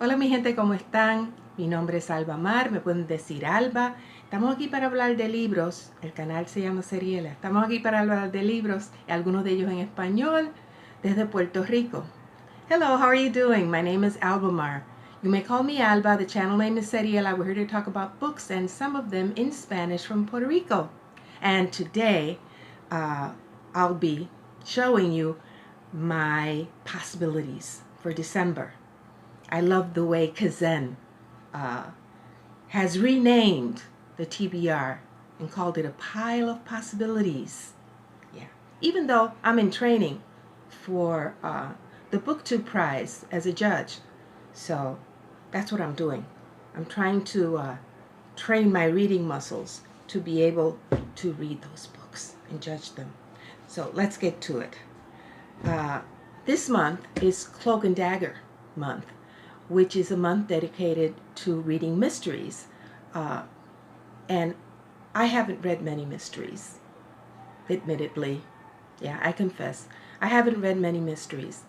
Hola mi gente, ¿cómo están? Mi nombre es Alba Mar, me pueden decir Alba. Estamos aquí para hablar de libros, el canal se llama Seriela. Estamos aquí para hablar de libros, algunos de ellos en español, desde Puerto Rico. Hello, how are you doing? My name is Alba Mar. You may call me Alba, the channel name is Seriela. We're here to talk about books and some of them in Spanish from Puerto Rico. And today, I'll be showing you my possibilities for December. I love the way Kazen has renamed the TBR and called it a pile of possibilities. Yeah, even though I'm in training for the Booktube Prize as a judge, so that's what I'm doing. I'm trying to train my reading muscles to be able to read those books and judge them. So let's get to it. This month is Cloak and Dagger month, which is a month dedicated to reading mysteries. And I haven't read many mysteries, admittedly. Yeah, I confess. I haven't read many mysteries.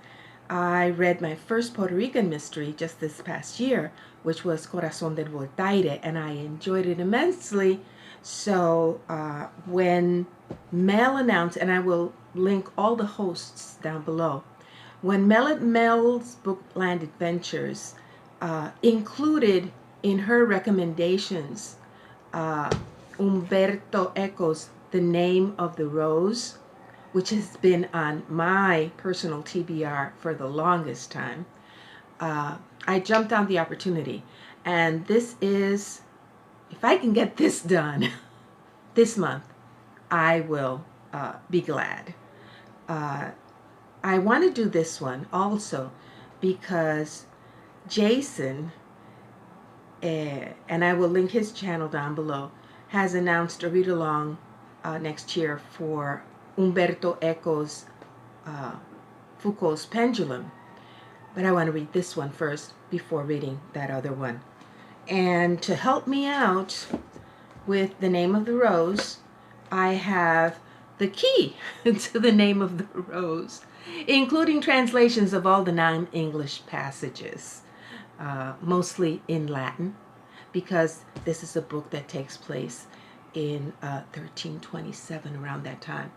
I read my first Puerto Rican mystery just this past year, which was Corazón del Voltaire, and I enjoyed it immensely. So when Mel announced, and I will link all the hosts down below, when Mel's Bookland Adventures included in her recommendations Umberto Eco's The Name of the Rose, which has been on my personal TBR for the longest time, I jumped on the opportunity. And this is, if I can get this done this month, I will be glad. I want to do this one also because Jason, and I will link his channel down below, has announced a read-along next year for Umberto Eco's Foucault's Pendulum. But I want to read this one first before reading that other one. And to help me out with The Name of the Rose, I have the key to The Name of the Rose, including translations of all the non-English passages, mostly in Latin, because this is a book that takes place in 1327, around that time.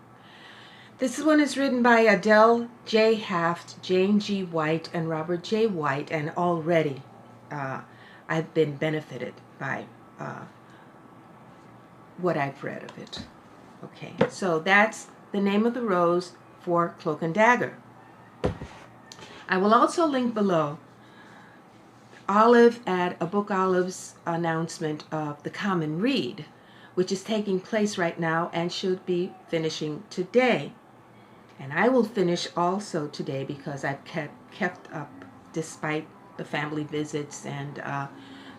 This one is written by Adele J. Haft, Jane G. White, and Robert J. White, and already I've been benefited by what I've read of it. Okay, so that's The Name of the Rose for Cloak and Dagger. I will also link below Olive at abookolive's announcement of the Common Read, which is taking place right now and should be finishing today. And I will finish also today because I've kept up despite the family visits and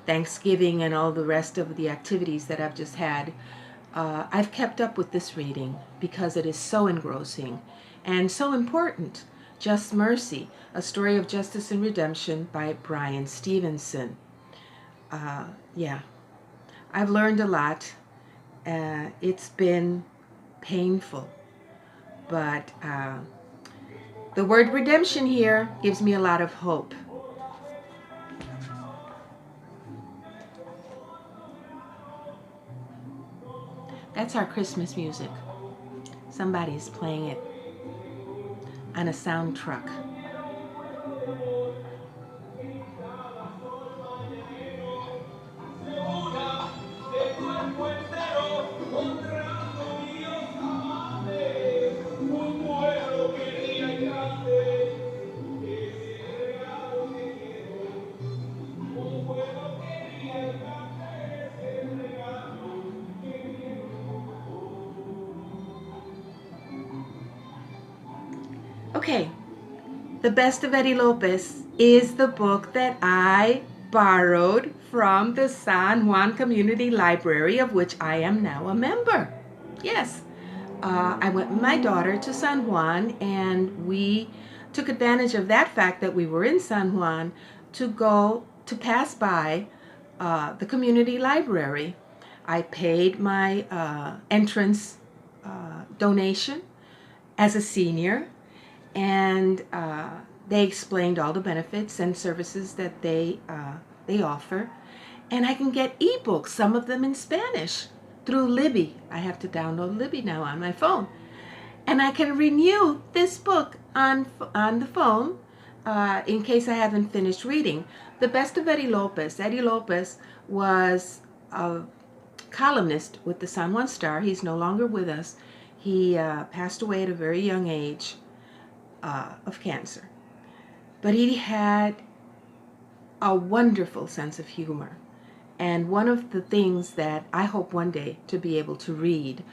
Thanksgiving and all the rest of the activities that I've just had. I've kept up with this reading because it is so engrossing and so important. Just Mercy, A Story of Justice and Redemption by Bryan Stevenson. Yeah, I've learned a lot. It's been painful, but the word redemption here gives me a lot of hope. That's our Christmas music. Somebody's playing it on a sound truck. Okay, The Best of Eddie Lopez is the book that I borrowed from the San Juan Community Library, of which I am now a member. Yes, I went with my daughter to San Juan, and we took advantage of that fact that we were in San Juan to go to pass by the community library. I paid my entrance donation as a senior, and They explained all the benefits and services that they offer. And I can get ebooks, some of them in Spanish, through Libby. I have to download Libby now on my phone. And I can renew this book on the phone in case I haven't finished reading. The Best of Eddie Lopez. Eddie Lopez was a columnist with the San Juan Star. He's no longer with us. He passed away at a very young age of cancer. But he had a wonderful sense of humor. And one of the things that I hope one day to be able to read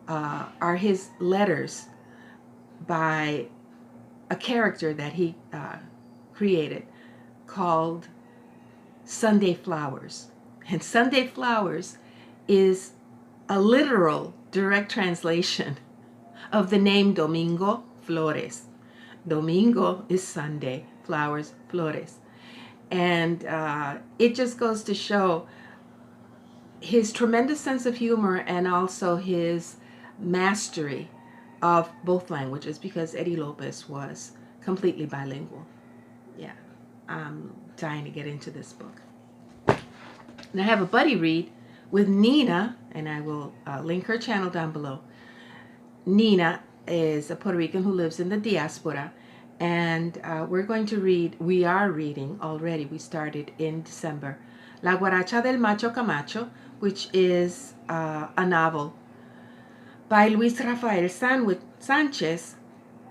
are his letters by a character that he created called Sunday Flowers. And Sunday Flowers is a literal direct translation of the name Domingo Flores. Domingo is Sunday, flowers, flores. And it just goes to show his tremendous sense of humor and also his mastery of both languages, because Eddie Lopez was completely bilingual. Yeah, I'm dying to get into this book. And I have a buddy read with Nina, and I will link her channel down below. Nina is a Puerto Rican who lives in the diaspora, and we are reading already, we started in December, La Guaracha del Macho Camacho, which is a novel by Luis Rafael Sanchez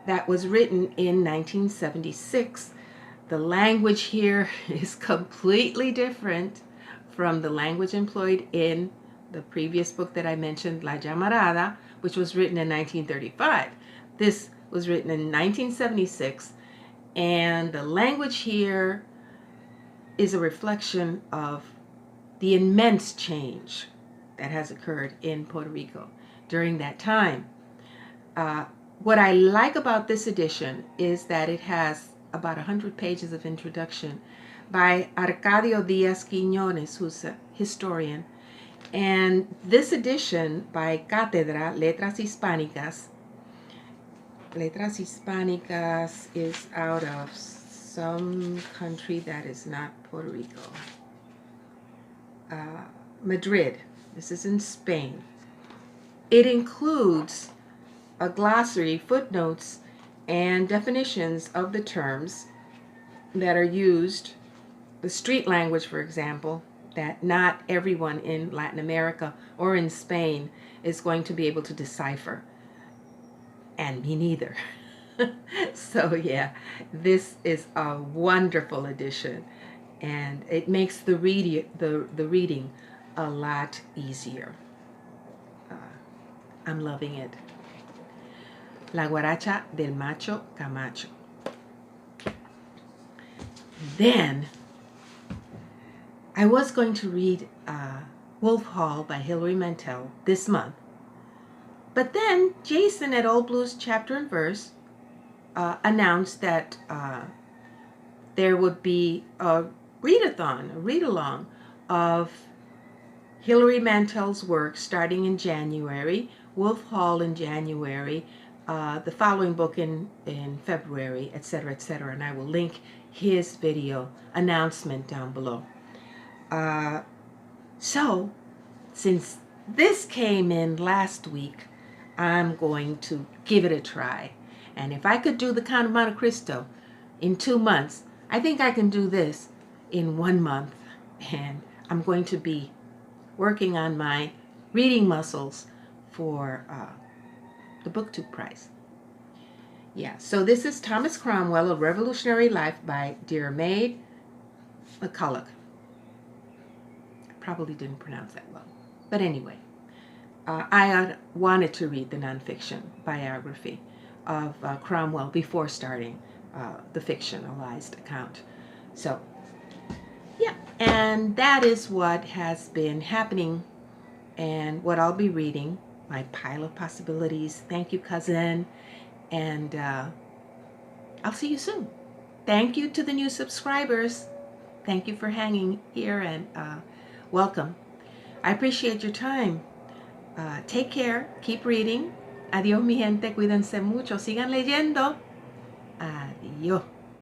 that was written in 1976. The language here is completely different from the language employed in the previous book that I mentioned, La Llamarada, which was written in 1935. This was written in 1976, and the language here is a reflection of the immense change that has occurred in Puerto Rico during that time. What I like about this edition is that it has about 100 pages of introduction by Arcadio Díaz Quiñones, who's a historian. And this edition by Cátedra, Letras Hispánicas is out of some country that is not Puerto Rico. Madrid. This is in Spain. It includes a glossary, footnotes, and definitions of the terms that are used, the street language, for example, that not everyone in Latin America or in Spain is going to be able to decipher. And me neither. So yeah, this is a wonderful edition, and it makes the reading a lot easier. I'm loving it. La Guaracha del Macho Camacho. Then I was going to read Wolf Hall by Hilary Mantel this month. But then Jason at Old Blues Chapter and Verse announced that there would be a readathon, a read-along of Hilary Mantel's work starting in January, Wolf Hall in January, the following book in February, etc., etc. And I will link his video announcement down below. So, since this came in last week, I'm going to give it a try. And if I could do the Count of Monte Cristo in 2 months, I think I can do this in 1 month. And I'm going to be working on my reading muscles for the Booktube Prize. Yeah, so this is Thomas Cromwell, A Revolutionary Life by Dear Maid McCulloch. I probably didn't pronounce that well. But anyway, I wanted to read the nonfiction biography of Cromwell before starting the fictionalized account. So, yeah, and that is what has been happening and what I'll be reading, my pile of possibilities. Thank you, Kazen, and I'll see you soon. Thank you to the new subscribers. Thank you for hanging here, and welcome. I appreciate your time. Take care. Keep reading. Adiós, mi gente. Cuídense mucho. Sigan leyendo. Adiós.